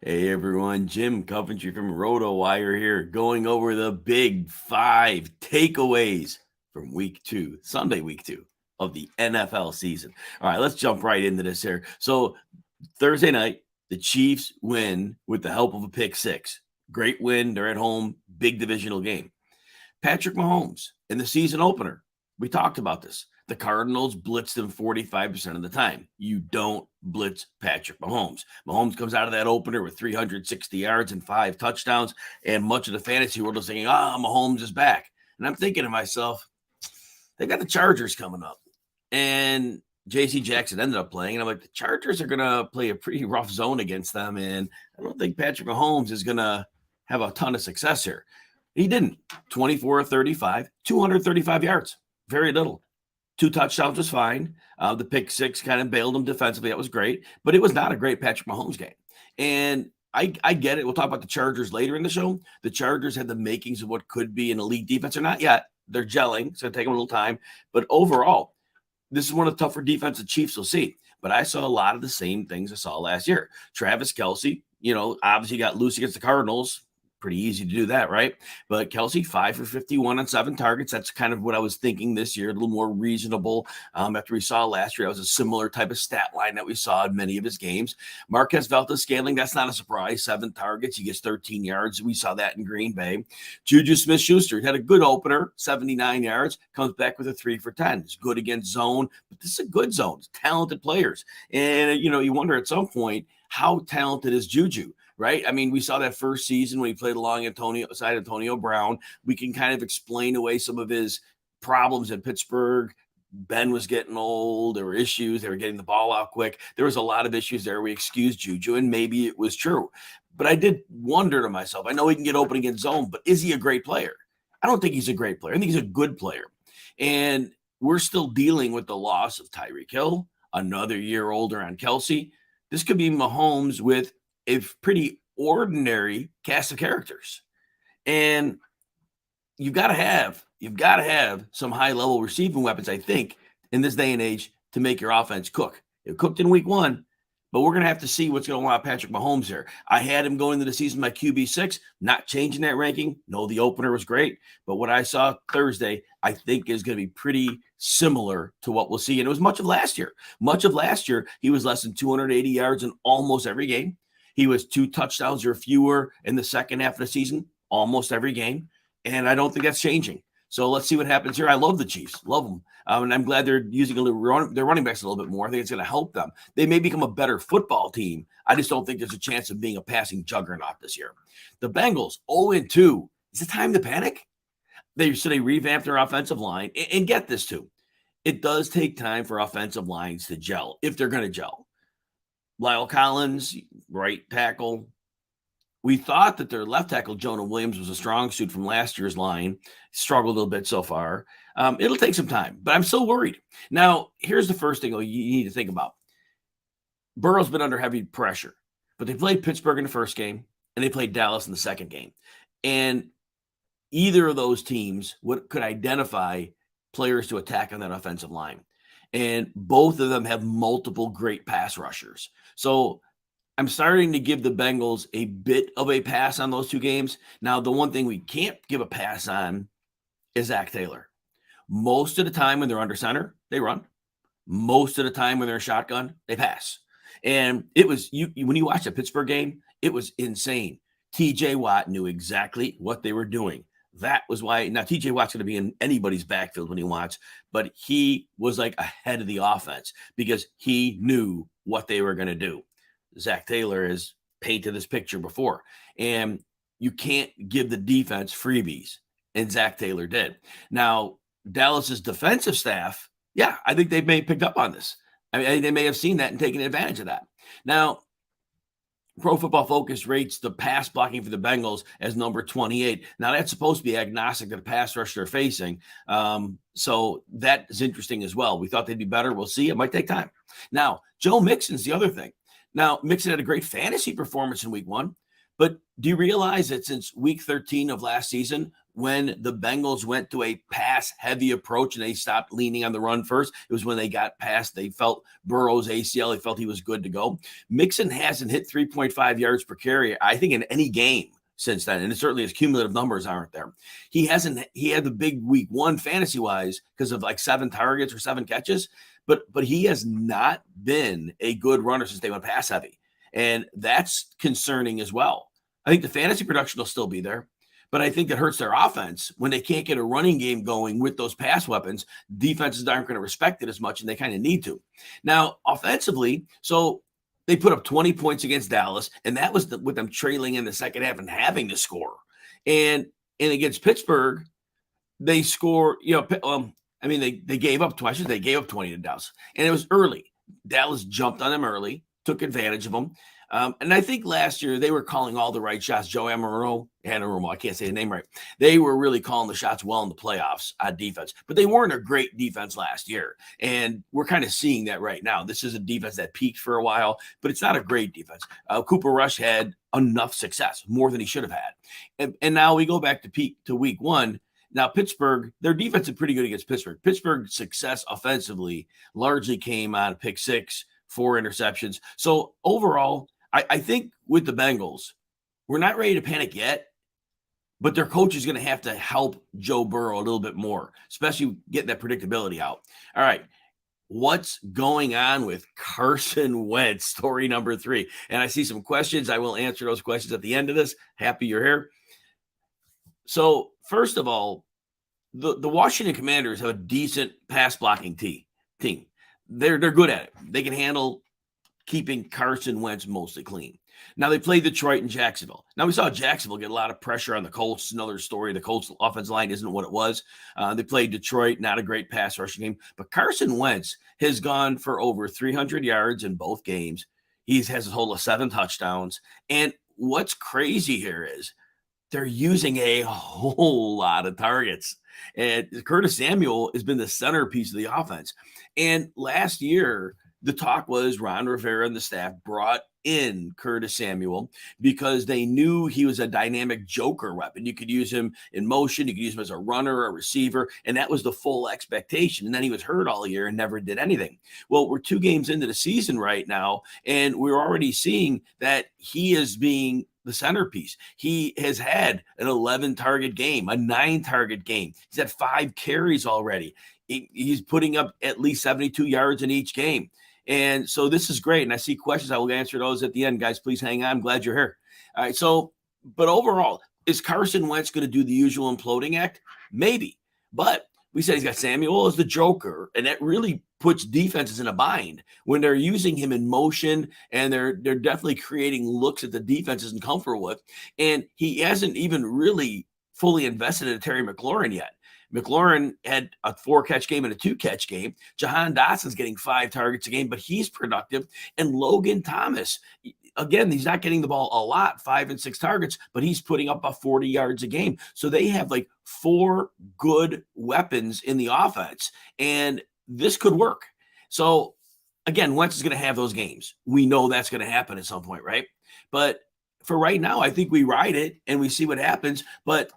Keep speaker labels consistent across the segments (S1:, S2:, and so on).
S1: Hey everyone, Jim Coventry from RotoWire here, going over the big 5 takeaways from week 2, Sunday week 2 of the NFL season. All right, let's jump right into this here. So, Thursday night, the Chiefs win with the help of a pick six. Great win. They're at home, big divisional game. Patrick Mahomes in the season opener. We talked about this. The Cardinals blitzed him 45% of the time. You don't blitz Patrick Mahomes. Mahomes comes out of that opener with 360 yards and 5 touchdowns, and much of the fantasy world is saying, Mahomes is back. And I'm thinking to myself, they got the Chargers coming up. And J.C. Jackson ended up playing, and I'm like, the Chargers are going to play a pretty rough zone against them, and I don't think Patrick Mahomes is going to have a ton of success here. He didn't. 24-35, 235 yards. Very little. 2 touchdowns was fine. The pick six kind of bailed him defensively. That was great. But it was not a great Patrick Mahomes game. And I get it. We'll talk about the Chargers later in the show. The Chargers had the makings of what could be an elite defense. Or not yet. They're gelling. It's going to take them a little time. But overall, this is one of the tougher defensive Chiefs will see. But I saw a lot of the same things I saw last year. Travis Kelce, obviously got loose against the Cardinals. Pretty easy to do that, right? But Kelce, 5 for 51 on 7 targets. That's kind of what I was thinking this year, a little more reasonable. After we saw last year, that was a similar type of stat line that we saw in many of his games. Marquez Valdes-Scantling, that's not a surprise. 7 targets, he gets 13 yards. We saw that in Green Bay. Juju Smith-Schuster had a good opener, 79 yards, comes back with a 3 for 10. It's good against zone, but this is a good zone. It's talented players. And, you wonder at some point, how talented is Juju? Right? I mean, we saw that first season when he played along Antonio Brown. We can kind of explain away some of his problems in Pittsburgh. Ben was getting old. There were issues. They were getting the ball out quick. There was a lot of issues there. We excused Juju, and maybe it was true. But I did wonder to myself, I know he can get open against zone, but is he a great player? I don't think he's a great player. I think he's a good player. And we're still dealing with the loss of Tyreek Hill, another year older on Kelce. This could be Mahomes with a pretty ordinary cast of characters. And you've got to have some high-level receiving weapons, I think, in this day and age to make your offense cook. It cooked in week 1, but we're going to have to see what's going on with Patrick Mahomes here. I had him going into the season by QB6, not changing that ranking. No, the opener was great, but what I saw Thursday, I think is going to be pretty similar to what we'll see. And it was much of last year. Much of last year, he was less than 280 yards in almost every game. He was 2 touchdowns or fewer in the second half of the season, almost every game. And I don't think that's changing. So let's see what happens here. I love the Chiefs. Love them. And I'm glad they're using their running backs a little bit more. I think it's going to help them. They may become a better football team. I just don't think there's a chance of being a passing juggernaut this year. The Bengals, 0-2. Is it time to panic? They revamped their offensive line. And get this, too. It does take time for offensive lines to gel, if they're going to gel. Lyle Collins, right tackle. We thought that their left tackle, Jonah Williams, was a strong suit from last year's line. Struggled a little bit so far. It'll take some time, but I'm still worried. Now, here's the first thing you need to think about. Burrow's been under heavy pressure, but they played Pittsburgh in the first game, and they played Dallas in the second game. And either of those teams could identify players to attack on that offensive line. And both of them have multiple great pass rushers. So I'm starting to give the Bengals a bit of a pass on those 2 games. Now, the one thing we can't give a pass on is Zach Taylor. Most of the time when they're under center, they run. Most of the time when they're a shotgun, they pass. And it was when you watch the Pittsburgh game, it was insane. TJ Watt knew exactly what they were doing. That was why now TJ Watt's going to be in anybody's backfield when he wants, but he was like ahead of the offense because he knew what they were going to do. Zach Taylor has painted this picture before, and you can't give the defense freebies, and Zach Taylor did. Now, Dallas's defensive staff, yeah, I think they may have picked up on this. I mean, they may have seen that and taken advantage of that. Now, Pro Football Focus rates the pass blocking for the Bengals as number 28. Now, that's supposed to be agnostic to the pass rush they're facing. So that is interesting as well. We thought they'd be better. We'll see. It might take time. Now, Joe Mixon's the other thing. Now, Mixon had a great fantasy performance in week 1. But do you realize that since week 13 of last season, when the Bengals went to a pass-heavy approach and they stopped leaning on the run first. It was when they got past, they felt Burrow's ACL, they felt he was good to go. Mixon hasn't hit 3.5 yards per carry, I think, in any game since then. And certainly his cumulative numbers aren't there. He had the big week one fantasy-wise because of like 7 targets or 7 catches, but he has not been a good runner since they went pass-heavy. And that's concerning as well. I think the fantasy production will still be there, but I think that hurts their offense when they can't get a running game going with those pass weapons. Defenses aren't going to respect it as much, and they kind of need to. Now, offensively, so they put up 20 points against Dallas, and that was with them trailing in the second half and having to score. And against Pittsburgh, they score, they gave up twice. They gave up 20 to Dallas, and it was early. Dallas jumped on them early, took advantage of them. And I think last year they were calling all the right shots. Joe Amaro, I can't say the name right. They were really calling the shots well in the playoffs on defense, but they weren't a great defense last year. And we're kind of seeing that right now. This is a defense that peaked for a while, but it's not a great defense. Cooper Rush had enough success, more than he should have had. And now we go back to week one. Now, Pittsburgh, their defense is pretty good against Pittsburgh. Pittsburgh's success offensively largely came on pick 6, 4 interceptions. So overall, I think with the Bengals, we're not ready to panic yet, but their coach is going to have to help Joe Burrow a little bit more, especially getting that predictability out. All right, what's going on with Carson Wentz? Story number 3. And I see some questions. I will answer those questions at the end of this. Happy you're here. So first of all, the Washington Commanders have a decent pass blocking team. They're good at it. They can handle keeping Carson Wentz mostly clean. Now, they played Detroit and Jacksonville. Now, we saw Jacksonville get a lot of pressure on the Colts. Another story, the Colts offensive line isn't what it was. They played Detroit, not a great pass rushing game. But Carson Wentz has gone for over 300 yards in both games. He has a total of 7 touchdowns. And what's crazy here is they're using a whole lot of targets. And Curtis Samuel has been the centerpiece of the offense. And last year, the talk was Ron Rivera and the staff brought in Curtis Samuel because they knew he was a dynamic joker weapon. You could use him in motion. You could use him as a runner, a receiver, and that was the full expectation. And then he was hurt all year and never did anything. Well, we're 2 games into the season right now, and we're already seeing that he is being the centerpiece. He has had an 11-target game, a 9-target game. He's had 5 carries already. He's putting up at least 72 yards in each game. And so this is great. And I see questions. I will answer those at the end. Guys, please hang on. I'm glad you're here. All right. So, but overall, is Carson Wentz going to do the usual imploding act? Maybe. But we said he's got Samuel as the joker, and that really puts defenses in a bind when they're using him in motion, and they're definitely creating looks that the defense isn't comfortable with. And he hasn't even really fully invested in Terry McLaurin yet. McLaurin had a 4-catch game and a 2-catch game. Jahan Dotson's getting 5 targets a game, but he's productive. And Logan Thomas, again, he's not getting the ball a lot, 5 and 6 targets, but he's putting up about 40 yards a game. So they have like 4 good weapons in the offense, and this could work. So again, Wentz is going to have those games. We know that's going to happen at some point, right? But for right now, I think we ride it and we see what happens. But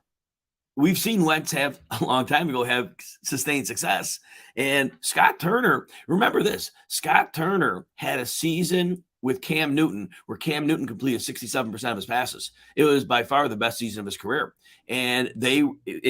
S1: we've seen Wentz have a long time ago have sustained success. And Scott Turner, remember this, Scott Turner had a season with Cam Newton where Cam Newton completed 67% of his passes. It was by far the best season of his career. And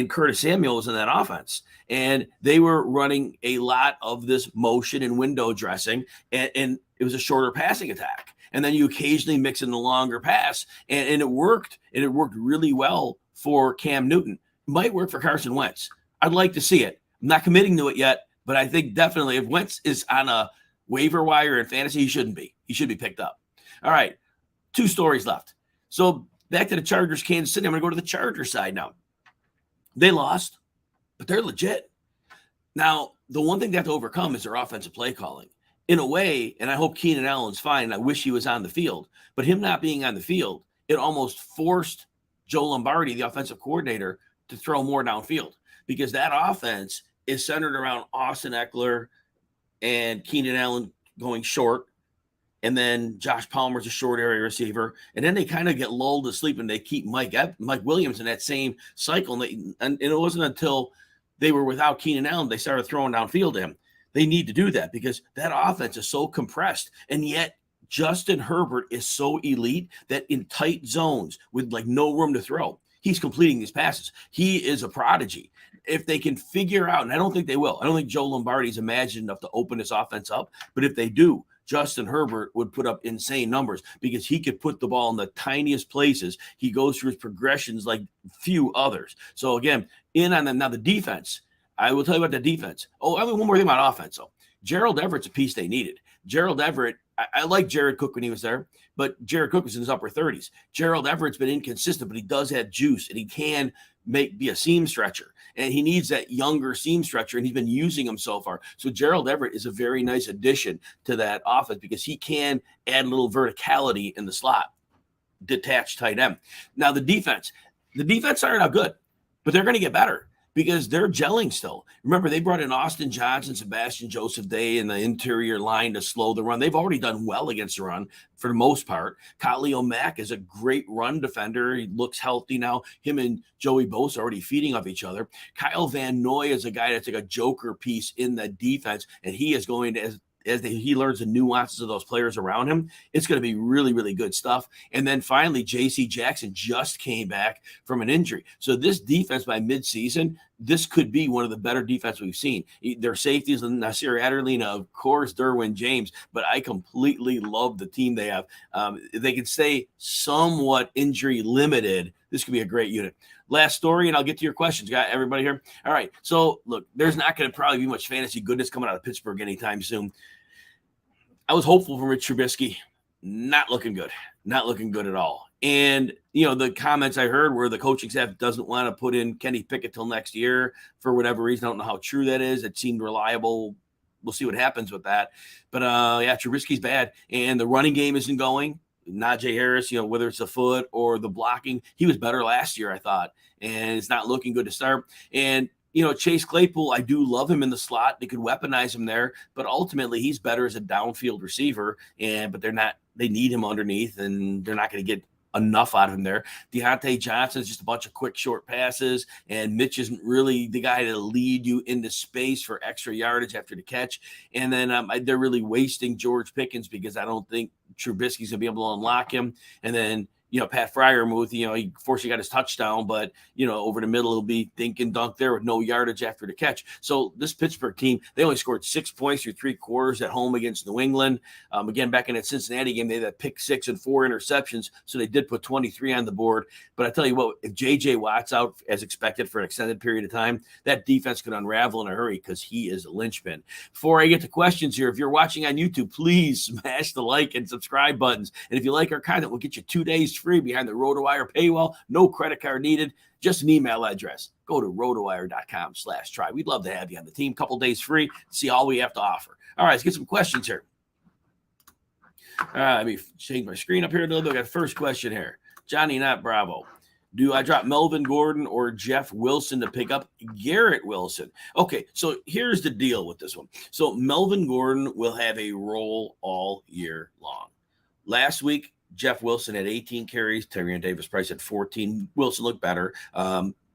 S1: Curtis Samuel was in that offense. And they were running a lot of this motion and window dressing. And it was a shorter passing attack. And then you occasionally mix in the longer pass. And it worked. And it worked really well for Cam Newton. Might work for Carson Wentz. I'd like to see it. I'm not committing to it yet, but I think definitely if Wentz is on a waiver wire in fantasy, he shouldn't be. He should be picked up. All right, 2 stories left. So back to the Chargers, Kansas City. I'm going to go to the Chargers side now. They lost, but they're legit. Now, the one thing they have to overcome is their offensive play calling. In a way, and I hope Keenan Allen's fine, and I wish he was on the field, but him not being on the field, it almost forced Joe Lombardi, the offensive coordinator, to throw more downfield because that offense is centered around Austin Eckler and Keenan Allen going short And then Josh Palmer's a short area receiver. And then they kind of get lulled to sleep and they keep Mike Williams in that same cycle. And it wasn't until they were without Keenan Allen they started throwing downfield to him. They need to do that because that offense is so compressed. And yet Justin Herbert is so elite that in tight zones with like no room to throw, he's completing these passes. He is a prodigy. If they can figure out, and I don't think they will, I don't think Joe Lombardi's imagined enough to open this offense up, but if they do, Justin Herbert would put up insane numbers because he could put the ball in the tiniest places. He goes through his progressions like few others. So again, in on them. Now the defense, I will tell you about the defense. Oh, I mean, one more thing about offense. So Gerald Everett's a piece they needed. Gerald Everett, I like Jared Cook when he was there, but Jared Cook was in his upper 30s. Gerald Everett's been inconsistent, but he does have juice, and he can be a seam stretcher. And he needs that younger seam stretcher, and he's been using him so far. So Gerald Everett is a very nice addition to that offense because he can add a little verticality in the slot, detached tight end. Now the defense started out good, but they're going to get better because they're gelling still. Remember, they brought in Austin Johnson, Sebastian Joseph Day in the interior line to slow the run. They've already done well against the run for the most part. Khalil Mack is a great run defender. He looks healthy now. Him and Joey Bosa are already feeding off each other. Kyle Van Noy is a guy that's like a joker piece in the defense, and he is going to, he learns the nuances of those players around him, it's going to be really, really good stuff. And then finally, J.C. Jackson just came back from an injury. So this defense by midseason, this could be one of the better defense we've seen. Their safeties, Nasir Adderley, and of course, Derwin James. But I completely love the team they have. If they can stay somewhat injury limited, this could be a great unit. Last story, and I'll get to your questions. Got everybody here? All right. So, look, there's not going to probably be much fantasy goodness coming out of Pittsburgh anytime soon. I was hopeful for Rich Trubisky. Not looking good. Not looking good at all. And, the comments I heard were the coaching staff doesn't want to put in Kenny Pickett till next year for whatever reason. I don't know how true that is. It seemed reliable. We'll see what happens with that. But, Trubisky's bad. And the running game isn't going. Najee Harris, whether it's the foot or the blocking, he was better last year, I thought. And it's not looking good to start. And, Chase Claypool, I do love him in the slot. They could weaponize him there, but ultimately he's better as a downfield receiver. But they need him underneath, and they're not going to get enough out of him there. Deontay Johnson is just a bunch of quick, short passes, and Mitch isn't really the guy to lead you into space for extra yardage after the catch. And then they're really wasting George Pickens because I don't think Trubisky's going to be able to unlock him. And then, Pat Freiermuth, he fortunately got his touchdown, but, over the middle, he'll be dink and dunk there with no yardage after the catch. So this Pittsburgh team, they only scored 6 points through 3 quarters at home against New England. Again, back in that Cincinnati game, they had that pick 6 and 4 interceptions. So they did put 23 on the board. But I tell you what, if J.J. Watt's out as expected for an extended period of time, that defense could unravel in a hurry because he is a linchpin. Before I get to questions here, if you're watching on YouTube, please smash the like and subscribe buttons. And if you like our content, we'll get you 2 days free behind the RotoWire paywall. No credit card needed, just an email address. Go to rotowire.com/try. We'd love to have you on the team. Couple days free. See all we have to offer. All right, let's get some questions here. All right, let me change my screen up here a little bit. I got the first question here. Johnny, not Bravo. Do I drop Melvin Gordon or Jeff Wilson to pick up Garrett Wilson? Okay, so here's the deal with this one. So Melvin Gordon will have a role all year long. Last week, Jeff Wilson had 18 carries. Tyrion Davis-Price had 14. Wilson looked better.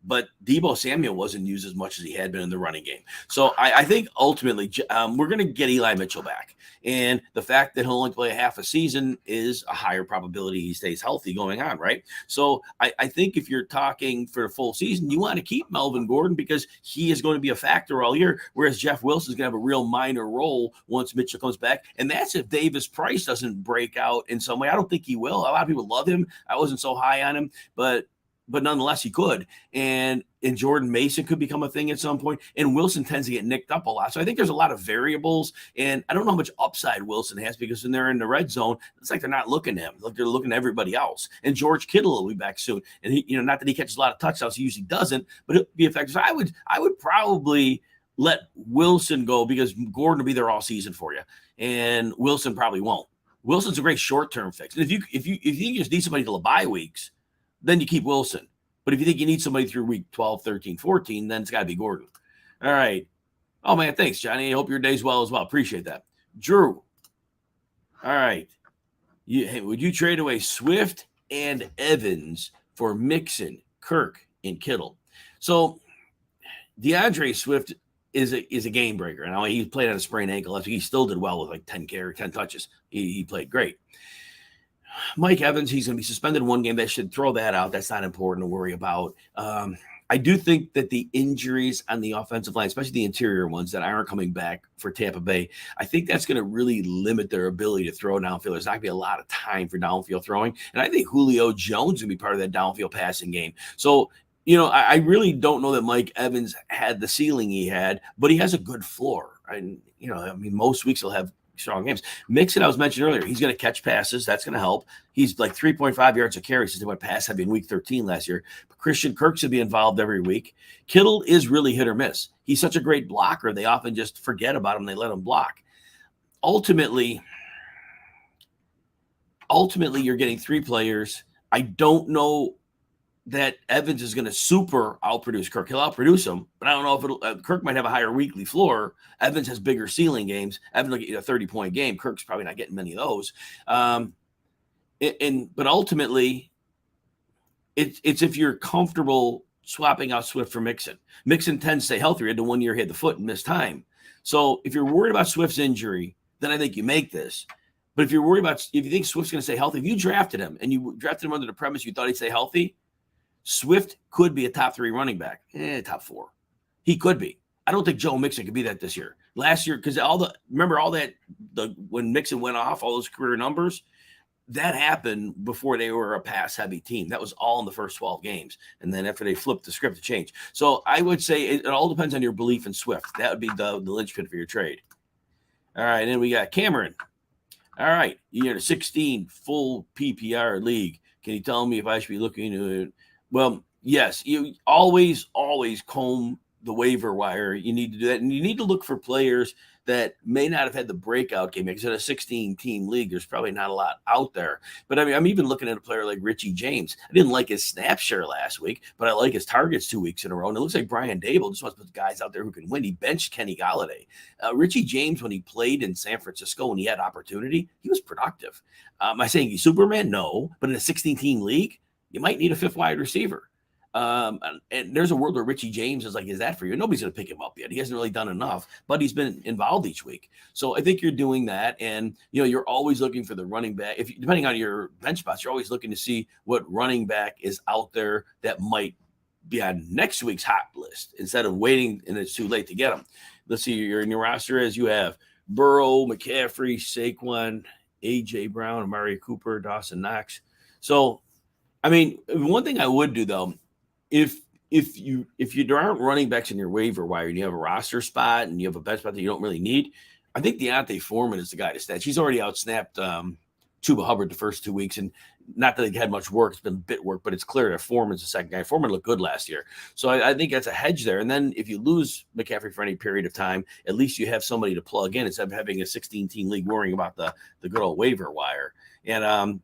S1: But Deebo Samuel wasn't used as much as he had been in the running game. So I think ultimately we're going to get Eli Mitchell back. And the fact that he'll only play a half a season is a higher probability he stays healthy going on, right? So I think if you're talking for a full season, you want to keep Melvin Gordon because he is going to be a factor all year, whereas Jeff Wilson is going to have a real minor role once Mitchell comes back. And that's if Davis-Price doesn't break out in some way. I don't think he will. A lot of people love him. I wasn't so high on him, but nonetheless, he could. And Jordan Mason could become a thing at some point. And Wilson tends to get nicked up a lot. So I think there's a lot of variables. And I don't know how much upside Wilson has because when they're in the red zone, it's like they're not looking at him. Like they're looking at everybody else. And George Kittle will be back soon. And he, not that he catches a lot of touchdowns, he usually doesn't, but it'll be effective. So I would probably let Wilson go because Gordon will be there all season for you. And Wilson probably won't. Wilson's a great short-term fix. And if you just need somebody to the bye weeks, then you keep Wilson. But if you think you need somebody through week 12, 13, 14, then it's got to be Gordon. All right. Oh, man, thanks, Johnny. I hope your day's well as well. Appreciate that. Drew. All right. Would you trade away Swift and Evans for Mixon, Kirk, and Kittle? So DeAndre Swift is a game breaker. And he played on a sprained ankle. He still did well with like 10 touches. He played great. Mike Evans, he's going to be suspended one game. They should throw that out. That's not important to worry about. I do think that the injuries on the offensive line, especially the interior ones that aren't coming back for Tampa Bay, I think that's going to really limit their ability to throw downfield. There's not going to be a lot of time for downfield throwing. And I think Julio Jones will be part of that downfield passing game. So, I really don't know that Mike Evans had the ceiling he had, but he has a good floor. And, most weeks he'll have strong games. Mixon, I was mentioning earlier, he's going to catch passes. That's going to help. He's like 3.5 yards a carry since they went pass heavy in week 13 last year. But Christian Kirk should be involved every week. Kittle is really hit or miss. He's such a great blocker. They often just forget about him. They let him block. Ultimately, you're getting three players. I don't know that Evans is going to super outproduce Kirk. He'll outproduce him, but I don't know if Kirk might have a higher weekly floor. Evans has bigger ceiling games. Evans will get you a 30-point game. Kirk's probably not getting many of those. But ultimately, it's if you're comfortable swapping out Swift for Mixon. Mixon tends to stay healthy. He had the 1 year hit the foot and missed time. So if you're worried about Swift's injury, then I think you make this. But if you think Swift's going to stay healthy, if you drafted him and you drafted him under the premise you thought he'd stay healthy, Swift could be a top 3 running back, top 4. He could be. I don't think Joe Mixon could be that this year. Last year, because when Mixon went off, all those career numbers, that happened before they were a pass-heavy team. That was all in the first 12 games. And then after they flipped the script, it changed. So I would say it all depends on your belief in Swift. That would be the linchpin for your trade. All right, and then we got Cameron. All right, you're in a 16 full PPR league. Can you tell me if I should be looking into it? Well, yes, you always comb the waiver wire. You need to do that. And you need to look for players that may not have had the breakout game. Because in a 16-team league, there's probably not a lot out there. But I'm even looking at a player like Richie James. I didn't like his snap share last week, but I like his targets 2 weeks in a row. And it looks like Brian Dable just wants to put guys out there who can win. He benched Kenny Galladay. Richie James, when he played in San Francisco and he had opportunity, he was productive. Am I saying he's Superman? No. But in a 16-team league, you might need a 5th wide receiver. And there's a world where Richie James is like, is that for you? Nobody's going to pick him up yet. He hasn't really done enough, but he's been involved each week. So I think you're doing that. And, you're always looking for the running back. Depending on your bench spots, you're always looking to see what running back is out there that might be on next week's hot list instead of waiting and it's too late to get them. Let's see, you're in your roster as you have Burrow, McCaffrey, Saquon, A.J. Brown, Amari Cooper, Dawson Knox. So, one thing I would do though, if there aren't running backs in your waiver wire and you have a roster spot and you have a bench spot that you don't really need, I think Deontay Foreman is the guy to snatch. He's already outsnapped Chuba Hubbard the first 2 weeks, and not that he had much work. It's been bit work, but it's clear that Foreman's the second guy. Foreman looked good last year. So I think that's a hedge there. And then if you lose McCaffrey for any period of time, at least you have somebody to plug in instead of having a 16-team league worrying about the good old waiver wire. And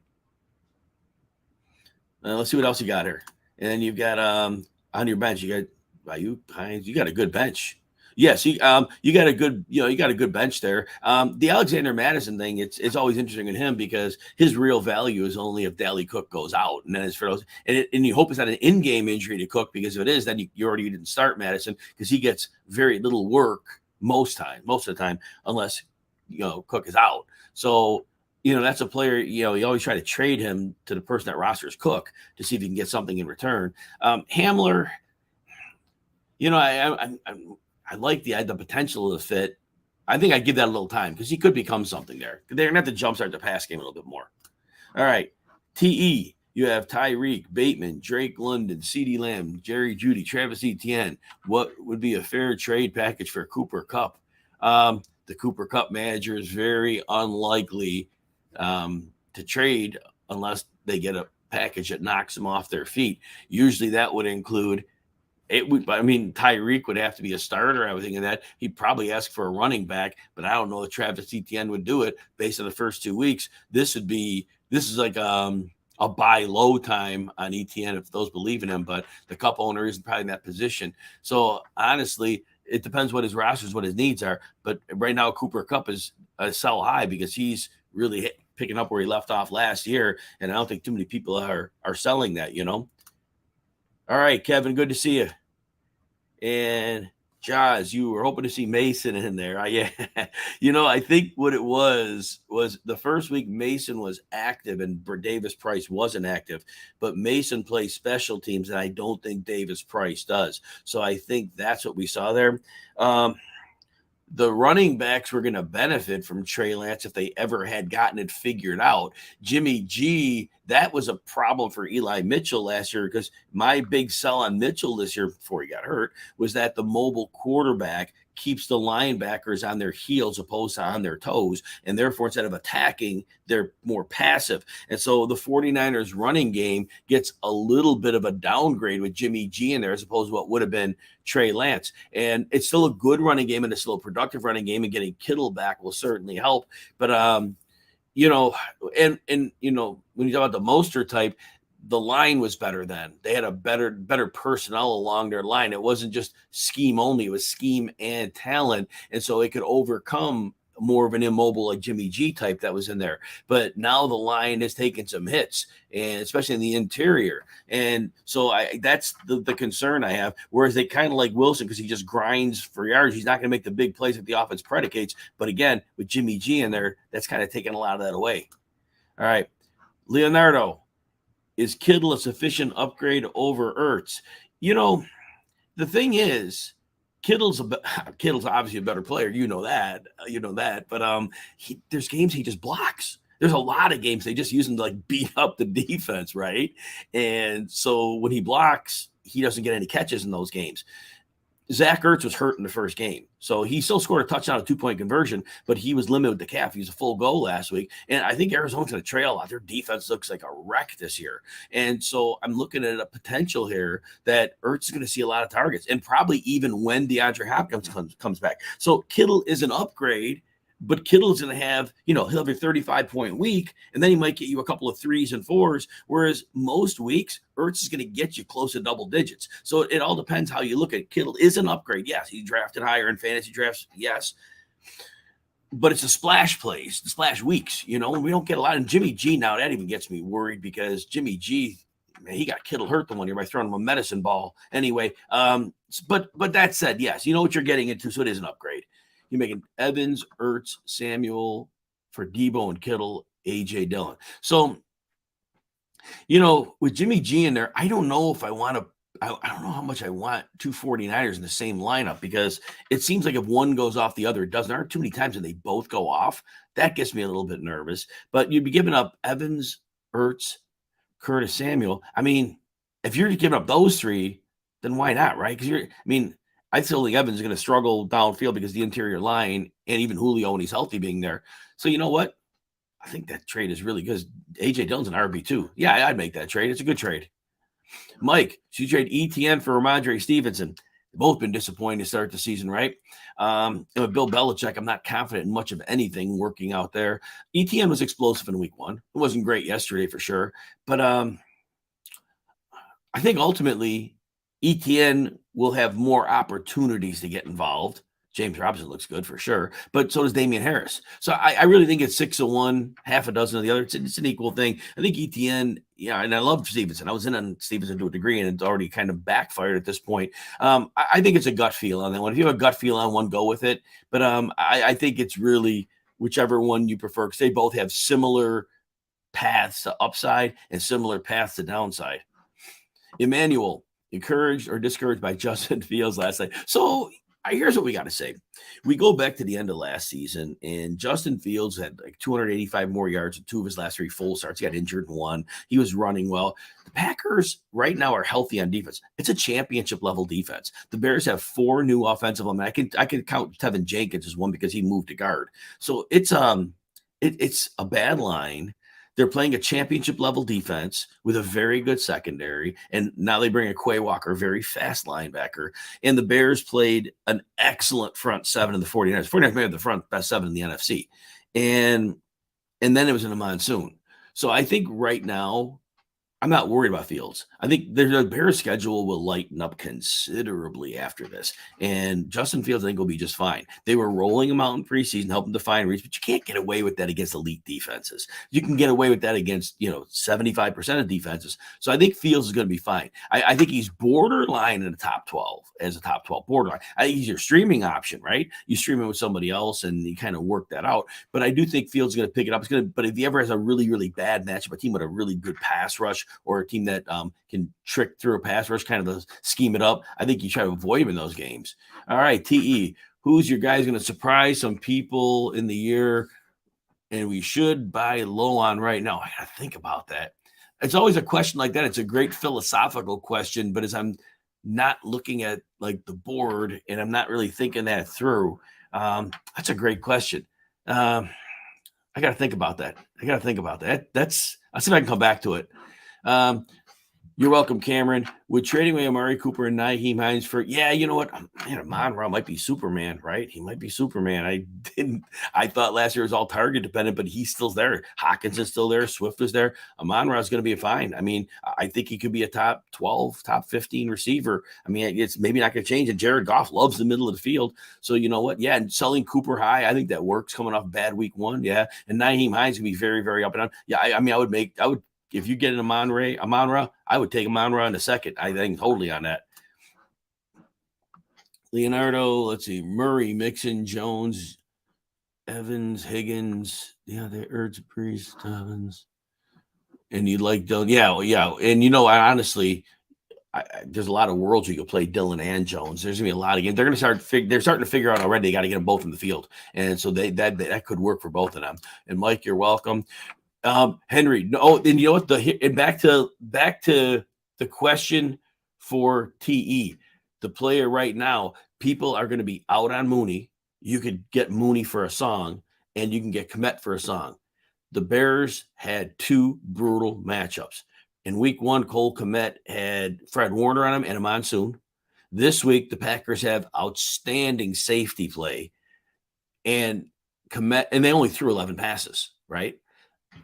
S1: let's see what else you got here. And then you've got on your bench, you got Hines. You got a good bench. Yes, you got a good bench there. The Alexander Madison thing, it's always interesting in him because his real value is only if Daley Cook goes out, and then it's for those, and you hope it's not an in-game injury to Cook, because if it is, then you already didn't start Madison because he gets very little work most of the time, unless Cook is out. So that's a player, you always try to trade him to the person that rosters Cook to see if you can get something in return. Hamler, I like the potential of the fit. I think I'd give that a little time because he could become something there. They're going to have to jumpstart the pass game a little bit more. All right. TE, you have Tyreek, Bateman, Drake London, CeeDee Lamb, Jerry Jeudy, Travis Etienne. What would be a fair trade package for Cooper Kupp? The Cooper Kupp manager is very unlikely to trade unless they get a package that knocks them off their feet. Usually that would include Tyreek would have to be a starter. I was thinking that he'd probably ask for a running back, but I don't know if Travis Etienne would do it based on the first 2 weeks. This is like a buy low time on Etienne if those believe in him, but the Kupp owner isn't probably in that position. So honestly, it depends what his rosters, what his needs are. But right now, Cooper Kupp is a sell high because he's really picking up where he left off last year, and I don't think too many people are selling that, All right, Kevin, good to see you. And Jaws, you were hoping to see Mason in there. Yeah. I think what it was the first week Mason was active and Davis Price wasn't active, but Mason plays special teams, and I don't think Davis Price does. So I think that's what we saw there. The running backs were going to benefit from Trey Lance if they ever had gotten it figured out. Jimmy G, that was a problem for Eli Mitchell last year, because my big sell on Mitchell this year before he got hurt was that the mobile quarterback keeps the linebackers on their heels opposed to on their toes, and therefore instead of attacking, they're more passive. And so the 49ers running game gets a little bit of a downgrade with Jimmy G in there as opposed to what would have been Trey Lance. And it's still a good running game, and it's still a productive running game, and getting Kittle back will certainly help. But when you talk about the Mostert type, the line was better then. They had a better personnel along their line. It wasn't just scheme only, it was scheme and talent. And so it could overcome more of an immobile like Jimmy G type that was in there. But now the line has taken some hits, and especially in the interior. And so that's the concern I have. Whereas they kind of like Wilson, because he just grinds for yards. He's not going to make the big plays that the offense predicates. But again, with Jimmy G in there, that's kind of taking a lot of that away. All right. Leonardo, is Kittle a sufficient upgrade over Ertz? The thing is, Kittle's obviously a better player. You know that. But there's games he just blocks. There's a lot of games they just use him to like beat up the defense, right? And so when he blocks, he doesn't get any catches in those games. Zach Ertz was hurt in the first game, so he still scored a touchdown, a 2-point conversion, but he was limited with the calf. He was a full go last week, and I think Arizona's going to trail out. Their defense looks like a wreck this year, and so I'm looking at a potential here that Ertz is going to see a lot of targets, and probably even when DeAndre Hopkins comes back. So Kittle is an upgrade, but Kittle's going to have, he'll have a 35-point week, and then he might get you a couple of 3s and 4s, whereas most weeks, Ertz is going to get you close to double digits. So it all depends how you look at Kittle. Is an upgrade, yes. He drafted higher in fantasy drafts, yes. But it's a splash plays, the splash weeks, and we don't get a lot. And Jimmy G now, that even gets me worried, because Jimmy G, man, he got Kittle hurt the one year by throwing him a medicine ball. Anyway, but that said, yes, you know what you're getting into, so it is an upgrade. You're making Evans, Ertz, Samuel for Debo and Kittle, A.J. Dillon. So, with Jimmy G in there, I don't know if I want to – I don't know how much I want two 49ers in the same lineup, because it seems like if one goes off, the other doesn't. There aren't too many times when they both go off. That gets me a little bit nervous. But you'd be giving up Evans, Ertz, Curtis Samuel. I mean, if you're giving up those three, then why not, right? Because I still think Evans is going to struggle downfield because the interior line, and even Julio when he's healthy being there. So you know what? I think that trade is really good. A.J. Dillon's an RB2. Yeah, I'd make that trade. It's a good trade. Mike, should you trade ETN for Ramondre Stevenson? They've both been disappointing to start the season, right? And with Bill Belichick, I'm not confident in much of anything working out there. ETN was explosive in week 1. It wasn't great yesterday for sure. But I think ultimately ETN will have more opportunities to get involved. James Robinson looks good for sure, but so does Damian Harris. So I really think it's 6 of one, half a dozen of the other. It's an equal thing. I think ETN, and I love Stevenson. I was in on Stevenson to a degree, and it's already kind of backfired at this point. I think it's a gut feel on that one. If you have a gut feel on one, go with it. But I think it's really whichever one you prefer, because they both have similar paths to upside and similar paths to downside. Emmanuel, encouraged or discouraged by Justin Fields last night? So here's what we got to say. We go back to the end of last season, and Justin Fields had like 285 more yards in 2 of his last 3 full starts. He got injured in 1. He was running well. The Packers right now are healthy on defense. It's a championship level defense. The Bears have 4 new offensive linemen. I can count Tevin Jenkins as one because he moved to guard. So it's a bad line. They're playing a championship level defense with a very good secondary. And now they bring a Quay Walker, a very fast linebacker. And the Bears played an excellent front 7 in the 49ers. 49ers may have the front best 7 in the NFC. And then it was in a monsoon. So I think right now I'm not worried about Fields. I think the Bears schedule will lighten up considerably after this. And Justin Fields, I think, will be just fine. They were rolling him out in preseason, helping to find reads, but you can't get away with that against elite defenses. You can get away with that against, 75% of defenses. So I think Fields is going to be fine. I think he's borderline in the top 12 as a top 12 borderline. I think he's your streaming option, right? You stream it with somebody else and you kind of work that out. But I do think Fields is going to pick it up. But if he ever has a really, really bad matchup, a team with a really good pass rush, or a team that can trick through a pass rush, kind of scheme it up, I think you try to avoid him in those games. All right, TE, who's your guys going to surprise some people in the year and we should buy low on right now? I got to think about that. It's always a question like that. It's a great philosophical question, but as I'm not looking at like the board and I'm not really thinking that through, that's a great question. I got to think about that. I'll see if I can come back to it. You're welcome, Cameron. Would trading away Amari Cooper and Nyheim Hines for, you know what? Man, Amon-Ra might be Superman, right? He might be Superman. I thought last year was all target dependent, but he's still there. Hawkins is still there. Swift is there. Amon-Ra is going to be fine. I mean, I think he could be a top 12, top 15 receiver. I mean, it's maybe not going to change. And Jared Goff loves the middle of the field. So you know what? Yeah, and selling Cooper high, I think that works coming off bad week one. Yeah. And Nyheim Hines can be very, very up and down. Yeah, I would if you get an Amon-Ra, I would take Amon-Ra in a second. I think totally on that. Leonardo, let's see, Murray, Mixon, Jones, Evans, Higgins, the Ertz, Priest, Evans. And you'd like Dylan. Yeah. And honestly, there's a lot of worlds you could play Dylan and Jones. There's gonna be a lot of games. They're starting to figure out already. They got to get them both in the field, and so that could work for both of them. And Mike, you're welcome. Henry, no, and you know what? Back to the question for TE, the player right now. People are going to be out on Mooney. You could get Mooney for a song, and you can get Kmet for a song. The Bears had two brutal matchups. In week one, Cole Kmet had Fred Warner on him and a monsoon. This week, the Packers have outstanding safety play, and Kmet, and they only threw 11 passes, right?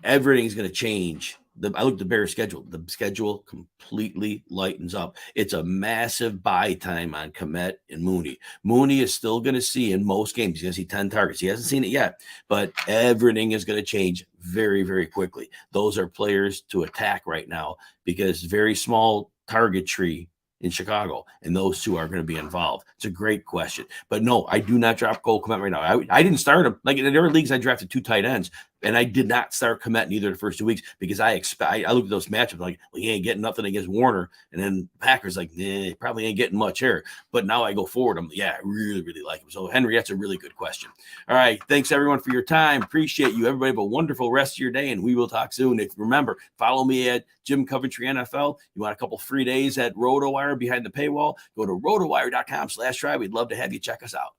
S1: Everything's going to change. I looked at the Bears schedule. The schedule completely lightens up. It's a massive buy time on Kmet and Mooney. Mooney is still going to see in most games. He's going to see 10 targets. He hasn't seen it yet, but everything is going to change very, very quickly. Those are players to attack right now because very small target tree in Chicago, and those two are going to be involved. It's a great question. But no, I do not drop Cole Kmet right now. I didn't start him. Like in the other leagues, I drafted two tight ends, and I did not start Kmet in either of the first 2 weeks because I looked at those matchups like, well, he ain't getting nothing against Warner. And then Packers like, nah, probably ain't getting much here. But now I go forward. I really, really like him. So, Henry, that's a really good question. All right. Thanks, everyone, for your time. Appreciate you. Everybody have a wonderful rest of your day, and we will talk soon. Remember, follow me at Jim Coventry NFL. You want a couple free days at RotoWire behind the paywall? Go to rotowire.com/try. We'd love to have you check us out.